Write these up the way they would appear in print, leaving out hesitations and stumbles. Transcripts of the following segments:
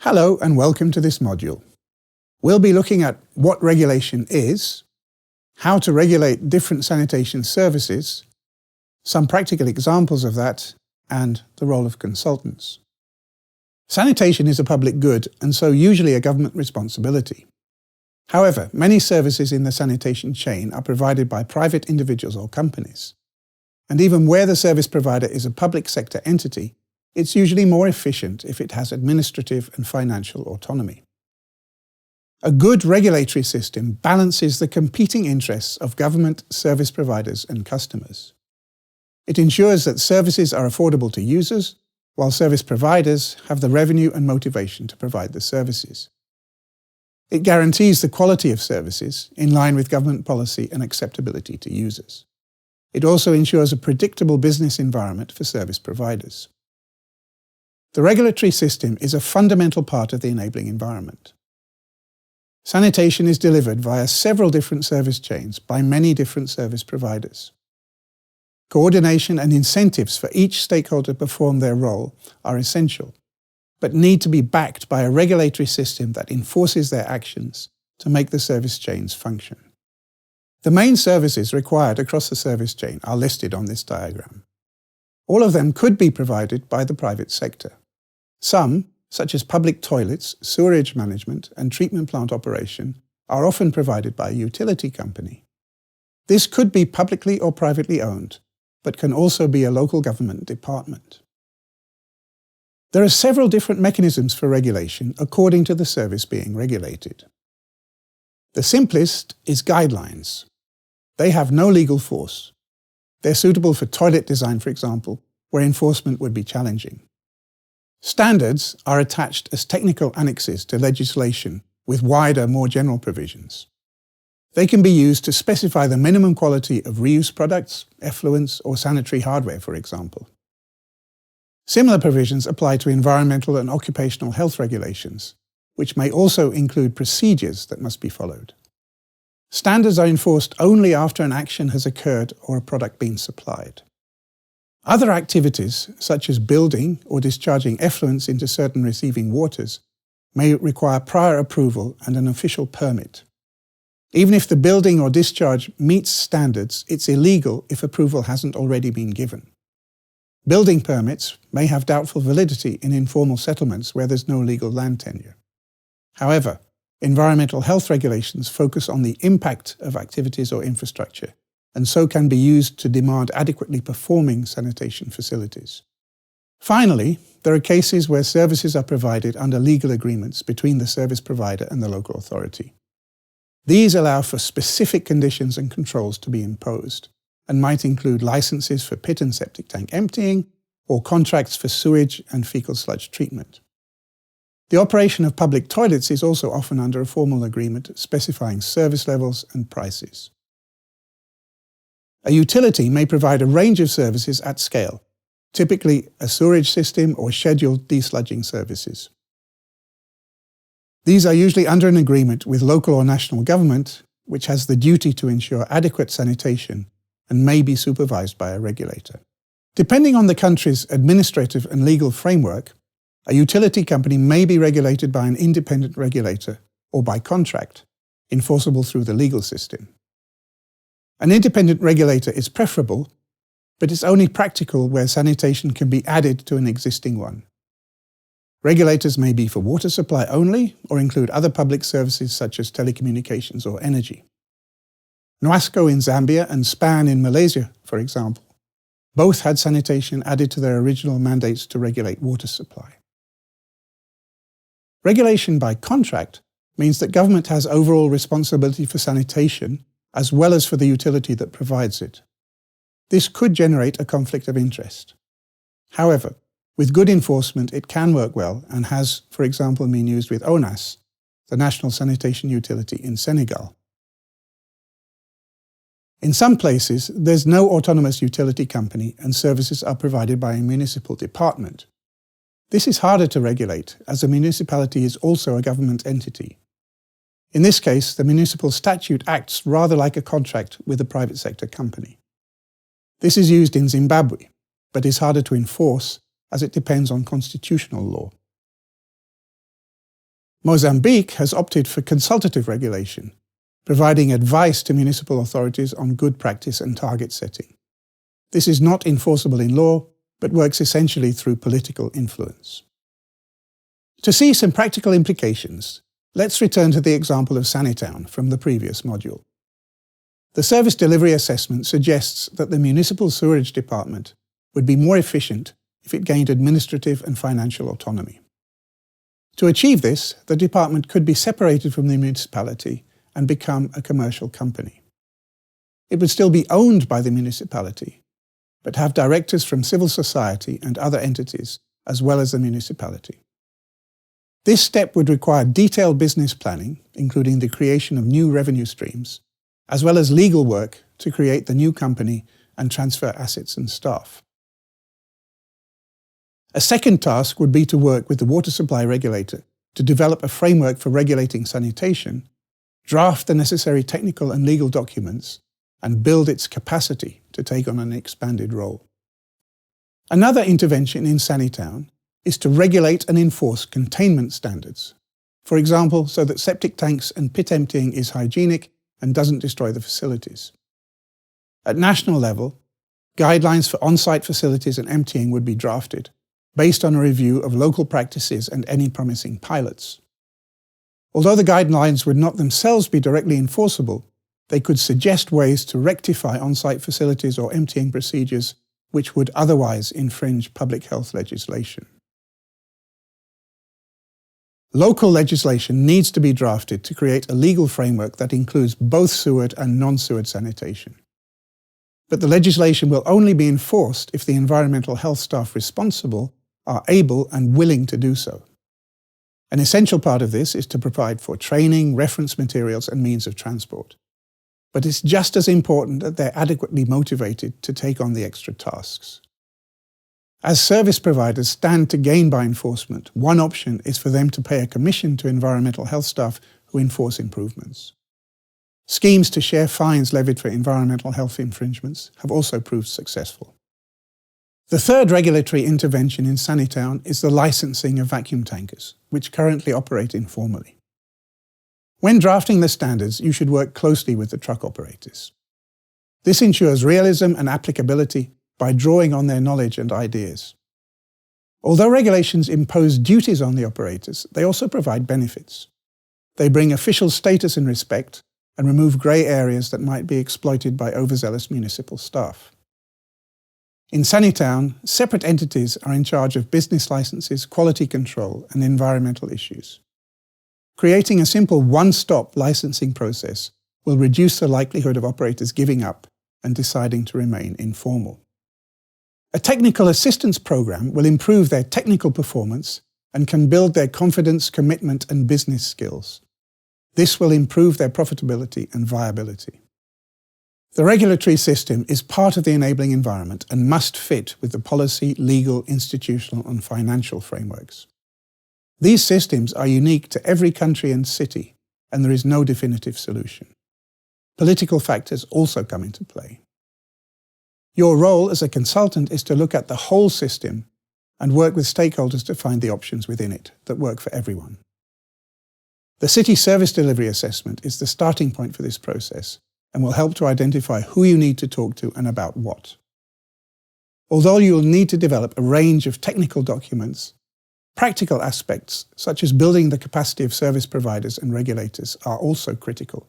Hello and welcome to this module. We'll be looking at what regulation is, how to regulate different sanitation services, some practical examples of that, and the role of consultants. Sanitation is a public good and so usually a government responsibility. However, many services in the sanitation chain are provided by private individuals or companies. And even where the service provider is a public sector entity, it's usually more efficient if it has administrative and financial autonomy. A good regulatory system balances the competing interests of government, service providers and customers. It ensures that services are affordable to users, while service providers have the revenue and motivation to provide the services. It guarantees the quality of services in line with government policy and acceptability to users. It also ensures a predictable business environment for service providers. The regulatory system is a fundamental part of the enabling environment. Sanitation is delivered via several different service chains by many different service providers. Coordination and incentives for each stakeholder to perform their role are essential, but need to be backed by a regulatory system that enforces their actions to make the service chains function. The main services required across the service chain are listed on this diagram. All of them could be provided by the private sector. Some, such as public toilets, sewerage management, and treatment plant operation, are often provided by a utility company. This could be publicly or privately owned, but can also be a local government department. There are several different mechanisms for regulation according to the service being regulated. The simplest is guidelines. They have no legal force. They're suitable for toilet design, for example, where enforcement would be challenging. Standards are attached as technical annexes to legislation with wider, more general provisions. They can be used to specify the minimum quality of reuse products, effluents, or sanitary hardware, for example. Similar provisions apply to environmental and occupational health regulations, which may also include procedures that must be followed. Standards are enforced only after an action has occurred or a product been supplied. Other activities, such as building or discharging effluents into certain receiving waters, may require prior approval and an official permit. Even if the building or discharge meets standards, it's illegal if approval hasn't already been given. Building permits may have doubtful validity in informal settlements where there's no legal land tenure. However, environmental health regulations focus on the impact of activities or infrastructure, and so can be used to demand adequately performing sanitation facilities. Finally, there are cases where services are provided under legal agreements between the service provider and the local authority. These allow for specific conditions and controls to be imposed, and might include licenses for pit and septic tank emptying, or contracts for sewage and fecal sludge treatment. The operation of public toilets is also often under a formal agreement specifying service levels and prices. A utility may provide a range of services at scale, typically a sewerage system or scheduled desludging services. These are usually under an agreement with local or national government, which has the duty to ensure adequate sanitation and may be supervised by a regulator. Depending on the country's administrative and legal framework, a utility company may be regulated by an independent regulator or by contract, enforceable through the legal system. An independent regulator is preferable, but it's only practical where sanitation can be added to an existing one. Regulators may be for water supply only or include other public services such as telecommunications or energy. NWASCO in Zambia and SPAN in Malaysia, for example, both had sanitation added to their original mandates to regulate water supply. Regulation by contract means that government has overall responsibility for sanitation as well as for the utility that provides it. This could generate a conflict of interest. However, with good enforcement it can work well and has, for example, been used with ONAS, the national sanitation utility in Senegal. In some places, there's no autonomous utility company and services are provided by a municipal department. This is harder to regulate, as a municipality is also a government entity. In this case, the municipal statute acts rather like a contract with a private sector company. This is used in Zimbabwe, but is harder to enforce as it depends on constitutional law. Mozambique has opted for consultative regulation, providing advice to municipal authorities on good practice and target setting. This is not enforceable in law, but works essentially through political influence. To see some practical implications, let's return to the example of Sanitown from the previous module. The service delivery assessment suggests that the municipal sewerage department would be more efficient if it gained administrative and financial autonomy. To achieve this, the department could be separated from the municipality and become a commercial company. It would still be owned by the municipality, but have directors from civil society and other entities, as well as the municipality. This step would require detailed business planning, including the creation of new revenue streams, as well as legal work to create the new company and transfer assets and staff. A second task would be to work with the water supply regulator to develop a framework for regulating sanitation, draft the necessary technical and legal documents, and build its capacity to take on an expanded role. Another intervention in Sanitown is to regulate and enforce containment standards, for example, so that septic tanks and pit emptying is hygienic and doesn't destroy the facilities. At national level, guidelines for on-site facilities and emptying would be drafted, based on a review of local practices and any promising pilots. Although the guidelines would not themselves be directly enforceable, they could suggest ways to rectify on-site facilities or emptying procedures which would otherwise infringe public health legislation. Local legislation needs to be drafted to create a legal framework that includes both sewered and non-sewered sanitation. But the legislation will only be enforced if the environmental health staff responsible are able and willing to do so. An essential part of this is to provide for training, reference materials, and means of transport. But it's just as important that they're adequately motivated to take on the extra tasks. As service providers stand to gain by enforcement, one option is for them to pay a commission to environmental health staff who enforce improvements. Schemes to share fines levied for environmental health infringements have also proved successful. The third regulatory intervention in Sanitown is the licensing of vacuum tankers, which currently operate informally. When drafting the standards, you should work closely with the truck operators. This ensures realism and applicability by drawing on their knowledge and ideas. Although regulations impose duties on the operators, they also provide benefits. They bring official status and respect and remove grey areas that might be exploited by overzealous municipal staff. In Sanitown, separate entities are in charge of business licenses, quality control, and environmental issues. Creating a simple one-stop licensing process will reduce the likelihood of operators giving up and deciding to remain informal. A technical assistance program will improve their technical performance and can build their confidence, commitment, and business skills. This will improve their profitability and viability. The regulatory system is part of the enabling environment and must fit with the policy, legal, institutional, and financial frameworks. These systems are unique to every country and city, and there is no definitive solution. Political factors also come into play. Your role as a consultant is to look at the whole system and work with stakeholders to find the options within it that work for everyone. The City Service Delivery Assessment is the starting point for this process and will help to identify who you need to talk to and about what. Although you will need to develop a range of technical documents, practical aspects such as building the capacity of service providers and regulators are also critical.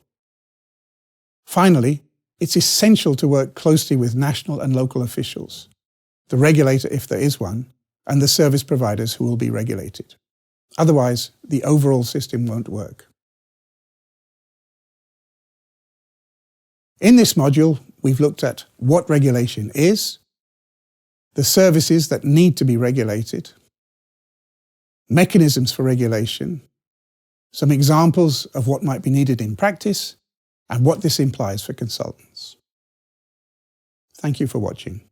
Finally, it's essential to work closely with national and local officials, the regulator if there is one, and the service providers who will be regulated. Otherwise, the overall system won't work. In this module, we've looked at what regulation is, the services that need to be regulated, mechanisms for regulation, some examples of what might be needed in practice, and what this implies for consultants. Thank you for watching.